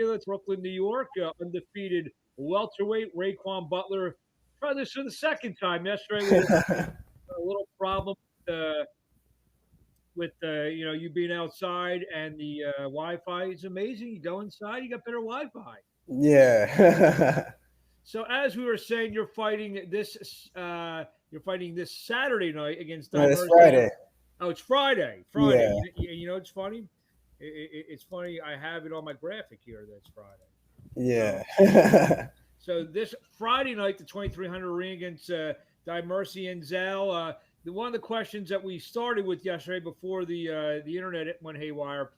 That's Brooklyn, New York. Undefeated welterweight Raekwon Butler. Tried this for the second time. Yesterday we had a little problem with you being outside and the Wi-Fi. It's amazing. You go inside, you got better Wi-Fi. Yeah. So as we were saying, you're fighting this Saturday night against No, it's Diemerci. Friday. Oh, it's Friday. Friday. Yeah. You know it's funny. It's funny. I have it on my graphic here. That's Friday. So Yeah. So this Friday night, the 2300 ring against Diemerci Nzau. One of the questions that we started with yesterday before the internet went haywire.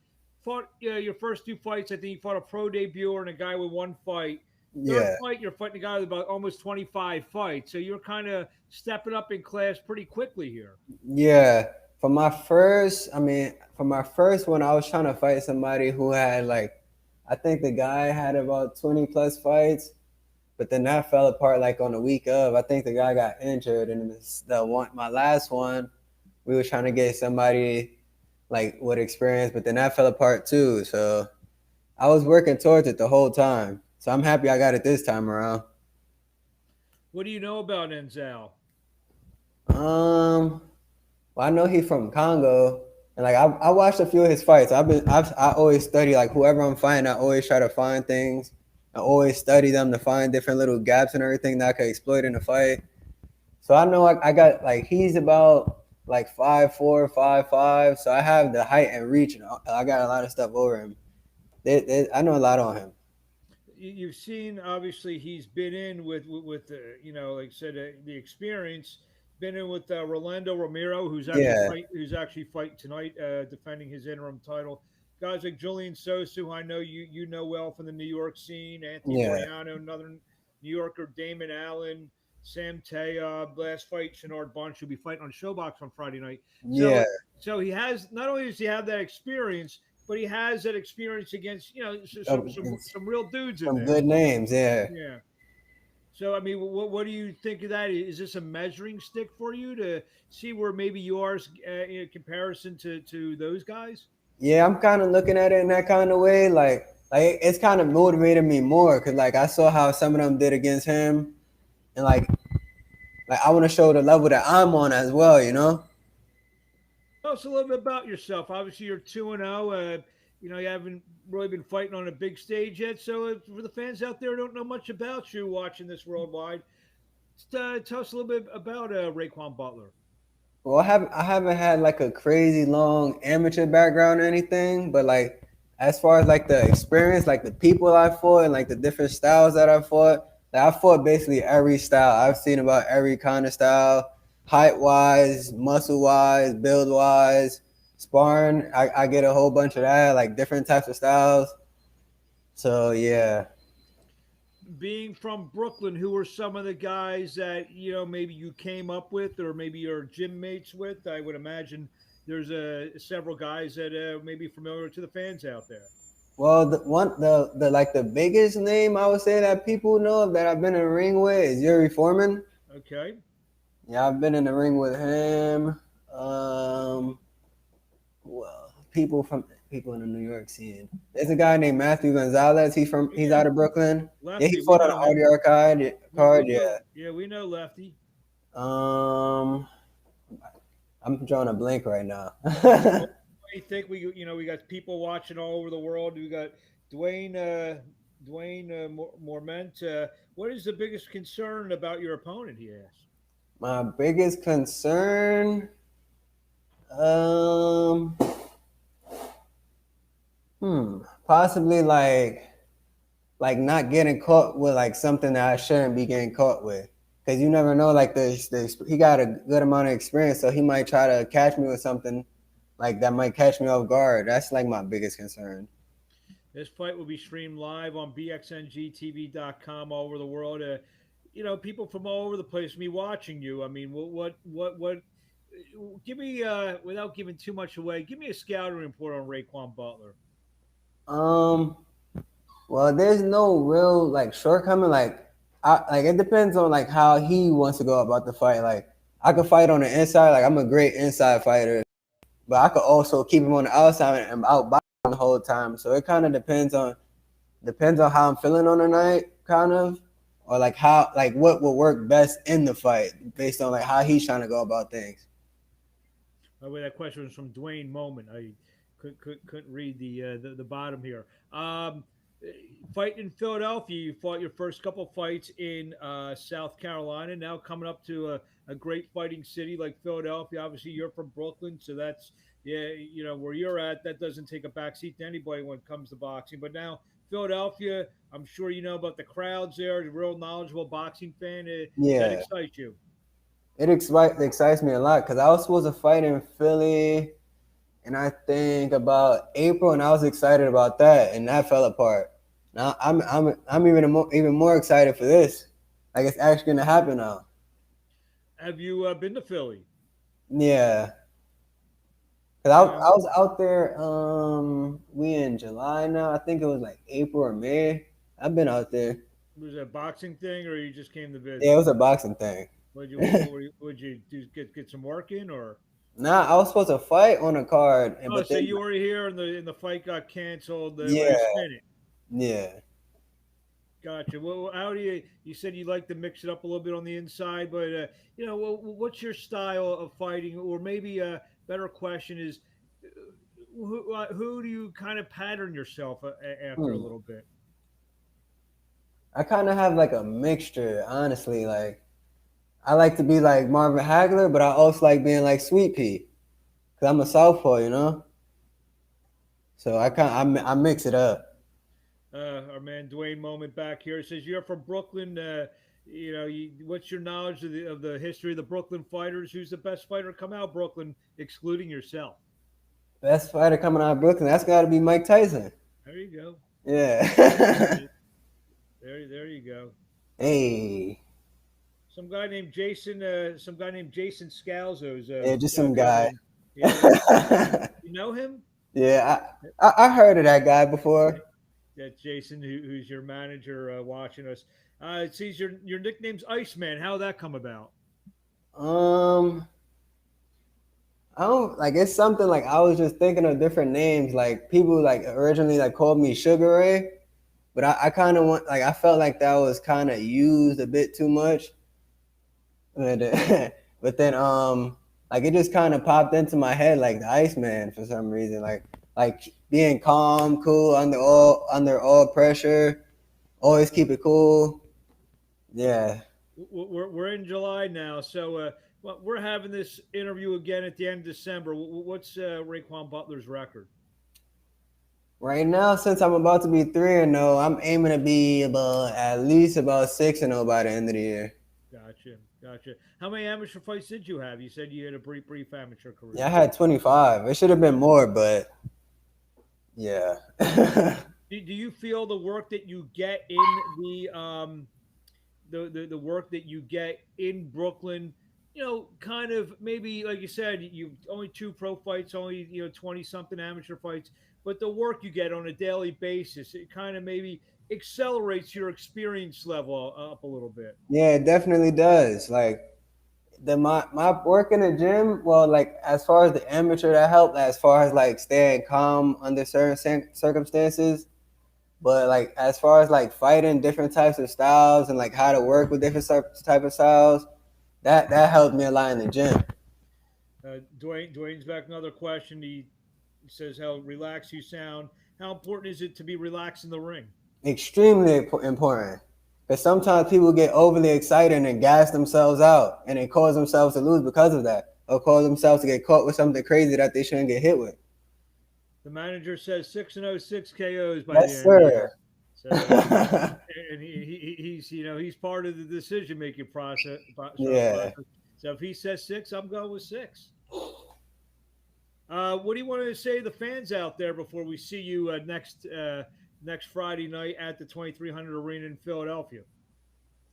Fought your first two fights. I think you fought a pro debuter and a guy with one fight. Third Yeah. fight, you're fighting a guy with about almost 25 fights. So you're kind of stepping up in class pretty quickly here. Yeah. For my first one, I was trying to fight somebody who had I think the guy had about 20 plus fights, but then that fell apart like on the week of. I think the guy got injured, and my last one, we were trying to get somebody like with experience, but then that fell apart too. So I was working towards it the whole time. So I'm happy I got it this time around. What do you know about Nzau? Um, well, I know he's from Congo, and I watched a few of his fights. I always study like whoever I'm fighting. I always try to find things. I always study them to find different little gaps and everything that I could exploit in a fight. So I know I got like he's about like 5'4", 5'5". So I have the height and reach, and I got a lot of stuff over him. I know a lot on him. You've seen obviously he's been in with like I said the experience. Been in with Rolando Romero, Yeah, who's actually fighting tonight, defending his interim title. Guys like Julian Sosa, who I know you know well from the New York scene. Anthony yeah, Mariano, another New Yorker. Damon Allen, Sam Taya, last fight Shenard Bunch, who'll be fighting on Showbox on Friday night. So yeah. so he has not only does he have that experience, but he has that experience against It's some real dudes in some there. good names. Yeah. Yeah. So I mean, what do you think of that? Is this a measuring stick for you to see where maybe you are in comparison to those guys? Yeah, I'm kind of looking at it in that kind of way. Like it's kind of motivated me more because like I saw how some of them did against him, and like I want to show the level that I'm on as well. You know? Tell us a little bit about yourself. Obviously, you're 2-0. You haven't really been fighting on a big stage yet. So for the fans out there who don't know much about you watching this worldwide, just, tell us a little bit about Raekwon Butler. Well, I haven't had like a crazy long amateur background or anything, but like as far as like the experience, like the people I fought and like the different styles that I fought, like I fought basically every style. I've seen about every kind of style, height wise, muscle wise, build wise, sparring. I get a whole bunch of that, like different types of styles. So yeah. Being from Brooklyn, who were some of the guys that maybe you came up with, or maybe your gym mates with? I would imagine there's several guys that may be familiar to the fans out there. Well, the biggest name I would say that people know of that I've been in the ring with is Yuri Foreman. Okay, Yeah, I've been in the ring with him. Well, people in the New York scene. There's a guy named Matthew Gonzalez. He's yeah, out of Brooklyn. Yeah, he Lefty, we fought on an know him. RDR card. We Card, know, yeah. yeah, we know Lefty. Um, I'm drawing a blank right now. What do you think we got people watching all over the world. We got Dwayne Morment. What is the biggest concern about your opponent? He asked. My biggest concern, um, possibly like not getting caught with like something that I shouldn't be getting caught with. Cause you never know, like he got a good amount of experience, so he might try to catch me with something like that might catch me off guard. That's like my biggest concern. This fight will be streamed live on bxngtv.com all over the world. People from all over the place will be watching you. I mean, what? Give me, without giving too much away, give me a scouting report on Raekwon Butler. Um, well, there's no real like shortcoming. Like it depends on like how he wants to go about the fight. Like I could fight on the inside. Like I'm a great inside fighter, but I could also keep him on the outside and out the whole time. So it kind of depends on depends on how I'm feeling on the night, kind of, or like how like what will work best in the fight based on like how he's trying to go about things. By the way, that question was from Dwayne Moment. I couldn't read the bottom here. Fight in Philadelphia. You fought your first couple fights in South Carolina. Now coming up to a great fighting city like Philadelphia. Obviously, you're from Brooklyn, so that's yeah, where you're at. That doesn't take a backseat to anybody when it comes to boxing. But now Philadelphia, I'm sure you know about the crowds there. A real knowledgeable boxing fan. Does that Yeah, excite you? it excites me a lot because I was supposed to fight in Philly, and I think about April, and I was excited about that, and that fell apart. Now I'm even more excited for this. Like it's actually gonna happen now. Have you been to Philly? Yeah, cause I Um, was out there. We in July now. I think it was like April or May. I've been out there. was it a boxing thing, or you just came to Yeah, it visit? was a boxing thing. Would you do? Get some work in, or Nah, I was supposed to fight on a card, oh, but so then you were here and the fight got canceled last yeah, minute? yeah. Gotcha. Well, how do you said you like to mix it up a little bit on the inside, but well, what's your style of fighting? Or maybe a better question is, who do you kind of pattern yourself after a Hmm. little bit? I kind of have like a mixture, honestly. Like I like to be like Marvin Hagler, but I also like being like Sweet Pea, cause I'm a southpaw, you know. So I mix it up. Our man Dwayne Moment back here says you're from Brooklyn. What's your knowledge of the history of the Brooklyn fighters? Who's the best fighter come out of Brooklyn, excluding yourself? Best fighter coming out of Brooklyn, that's got to be Mike Tyson. There you go. Yeah. There you go. Hey, Some guy named Jason Scalzo's yeah, just some coming guy. in. Yeah, you know him? Yeah, I heard of that guy before. That Jason, who's your manager, watching us. It sees your nickname's Iceman. How that come about? Um, I don't like it's something like I was just thinking of different names. Like people like originally like called me Sugar Ray, but I kind of want like I felt like that was kind of used a bit too much. But, but then like it just kind of popped into my head like the Iceman for some reason. Like being calm, cool under all pressure, always keep it cool. Yeah. We're in July now, so we're having this interview again at the end of December. What's Raekwon Butler's record? Right now, since I'm about to be 3-0, I'm aiming to be about at least about 6-0 by the end of the year. Gotcha. How many amateur fights did you have? You said you had a brief amateur Yeah, I career. had 25. It should have been more, but yeah. Do you feel the work that you get in the work that you get in Brooklyn, kind of maybe like you said, you only two pro fights, only 20 something amateur fights, but the work you get on a daily basis, it kind of maybe accelerates your experience level up a little bit. Yeah, it definitely does. Like my work in the gym, well, like as far as the amateur, that helped as far as like staying calm under certain circumstances. But like as far as like fighting different types of styles and like how to work with different type of styles, that helped me a lot in the gym. Dwayne's back. Another question. He says how relaxed you sound. How important is it to be relaxed in the ring? Extremely important. Because sometimes people get overly excited and gas themselves out and they cause themselves to lose because of that, or cause themselves to get caught with something crazy that they shouldn't get hit with. The manager says 6-0, 6 KOs by the Yes, end of the year. sir. So, and he's part of the decision making process. Yeah. So if he says six, I'm going with six. What do you want to say to the fans out there before we see you next Friday night at the 2300 Arena in Philadelphia?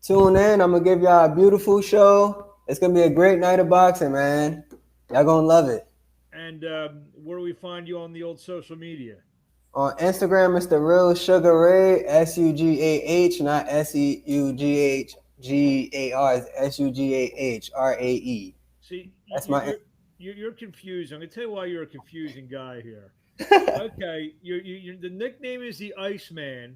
Tune in. I'm gonna give y'all a beautiful show. It's gonna be a great night of boxing, man. Y'all gonna love it. And where do we find you on the old social media? On Instagram, it's the real Sugar Ray, SUGAH, not SEUGHGAR. It's SUGAHRAE. See, That's my. you're confused. I'm gonna tell you why you're a confusing guy here. Okay, the nickname is the Iceman,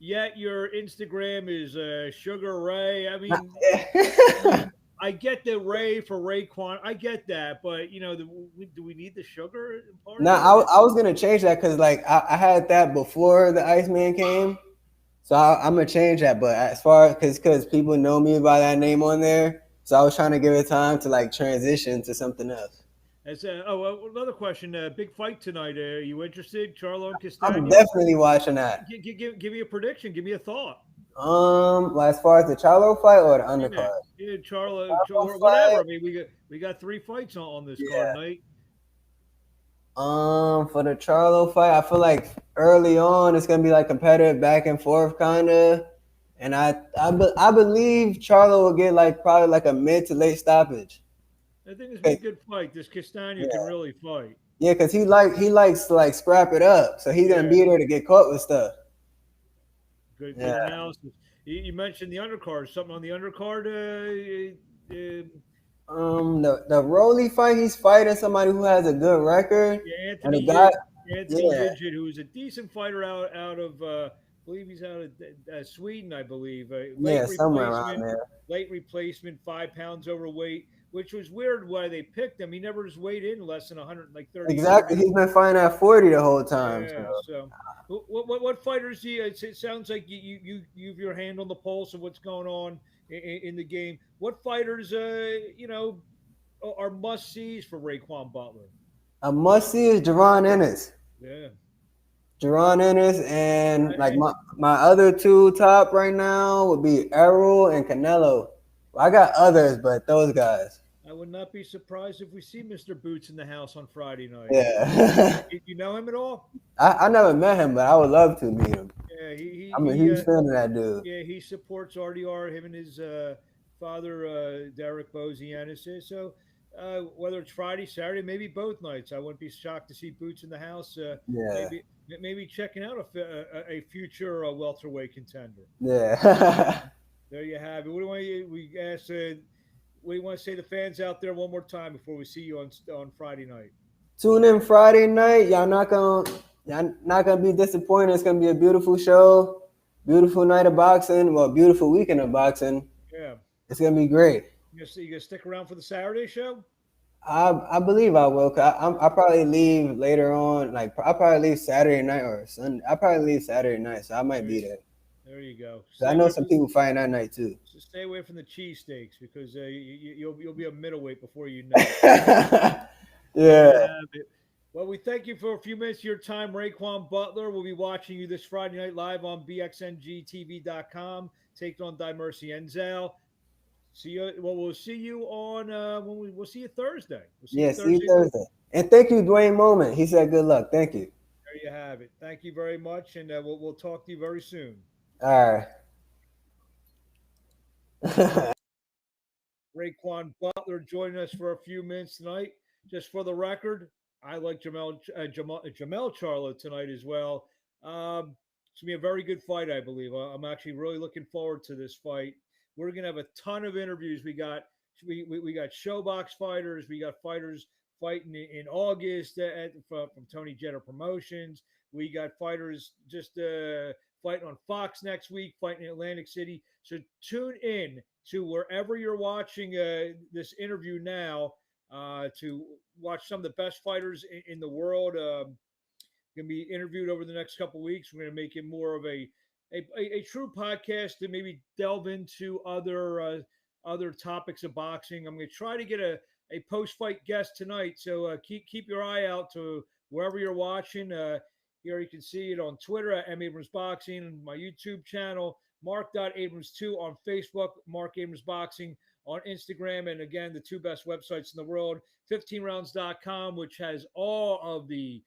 yet your Instagram is Sugar Ray. I Yeah. mean, I get the Ray for Rayquan. I get that, but do we need the sugar part No, of it? I was gonna change that because like I had that before the Iceman came, so I'm gonna change that. But as far because people know me by that name on there, so I was trying to give it time to like transition to something else. Another question. Big fight tonight. Are you interested? Charlo and I'm Castano. definitely watching that. Give me a prediction. Give me a thought. Well, as far as the Charlo fight or the Yeah, undercard, yeah, Charlo, Charlo or whatever. fight, I mean, we got three fights on this card yeah. tonight. For the Charlo fight, I feel like early on it's gonna be like competitive back and forth kind of, and I believe Charlo will get like probably like a mid to late stoppage. I think this will be a 'Cause- good fight. This Castano can Yeah, really fight. yeah, because he likes to like scrap it up, so he's gonna Yeah, be there to get caught with stuff. good Yeah. analysis. You mentioned the undercard. Something on the undercard? The Rolly fight, he's fighting somebody who has a good record, Yeah, and the guy, Anthony yeah, Vidget, who's a decent fighter out of I believe he's out of Sweden, I believe. yeah, somewhere around there. Late replacement, 5 pounds overweight, which was weird why they picked him. He never just weighed in less than 130. Exactly, he's been fighting at 40 the whole time. Yeah. So. So, what fighters do you? It sounds like you have your hand on the pulse of what's going on in the game. What fighters, are must sees for Raekwon Butler? A must see is Jerron Ennis. Yeah. Jerron Ennis and like I, my other two top right now would be Errol and Canelo. Well, I got others, but those guys. I would not be surprised if we see Mr. Boots in the house on Friday night. Yeah. You know him at all? I never met him, but I would love to meet him. Yeah, I'm a huge fan of that dude. yeah, he supports RDR. Him and his father, Derek Bozianis. So whether it's Friday, Saturday, maybe both nights, I wouldn't be shocked to see Boots in the house. Yeah. Maybe checking out a future welterweight contender. Yeah. There you have it. We ask? What do you want to say to the fans out there one more time before we see you on Friday night? Tune in Friday night. Y'all not gonna be disappointed. It's gonna be a beautiful show, beautiful night of boxing. Well, beautiful weekend of boxing. Yeah. It's gonna be great. You gonna stick around for the Saturday show? I believe I will. I probably leave later on. Like I probably leave Saturday night or Sunday. I probably leave Saturday night, so I might be there. There you go. I know some people fighting that night too. So stay away from the cheesesteaks because you'll be a middleweight before you know it. Yeah. Well, we thank you for a few minutes of your time, Raekwon Butler. We'll be watching you this Friday night live on bxngtv.com. Take on Diemerci Nzau. See you. Well, we'll see you on we'll see you Thursday. We'll see Yeah, you see you Thursday. And thank you, Dwayne Moment. He said good luck. Thank you. There you have it. Thank you very much, and we'll talk to you very soon. All right. Raekwon Butler joining us for a few minutes tonight. Just for the record, I like Jamel Charlo tonight as well. It's gonna be a very good fight, I believe. I'm actually really looking forward to this fight. We're gonna have a ton of interviews. We got showbox fighters. We got fighters fighting in August from Tony Jetta Promotions. We got fighters just fighting on Fox next week, fighting in Atlantic City. So tune in to wherever you're watching this interview now to watch some of the best fighters in the world. Going to be interviewed over the next couple of weeks. We're going to make it more of a true podcast to maybe delve into other topics of boxing. I'm going to try to get a post fight guest tonight. So keep your eye out to wherever you're watching. Here you can see it on Twitter at M Abrams Boxing, my YouTube channel, Mark.Abrams2 on Facebook, Mark Abrams Boxing on Instagram, and again, the two best websites in the world, 15rounds.com, which has all of the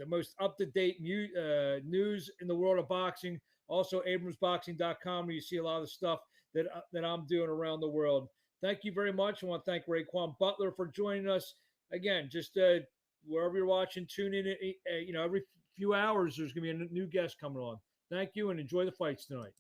most up-to-date news in the world of boxing. Also, abramsboxing.com, where you see a lot of the stuff that I'm doing around the world. Thank you very much. I want to thank Raekwon Butler for joining us. Again, just wherever you're watching, tune in. Every few hours, there's going to be a new guest coming on. Thank you, and enjoy the fights tonight.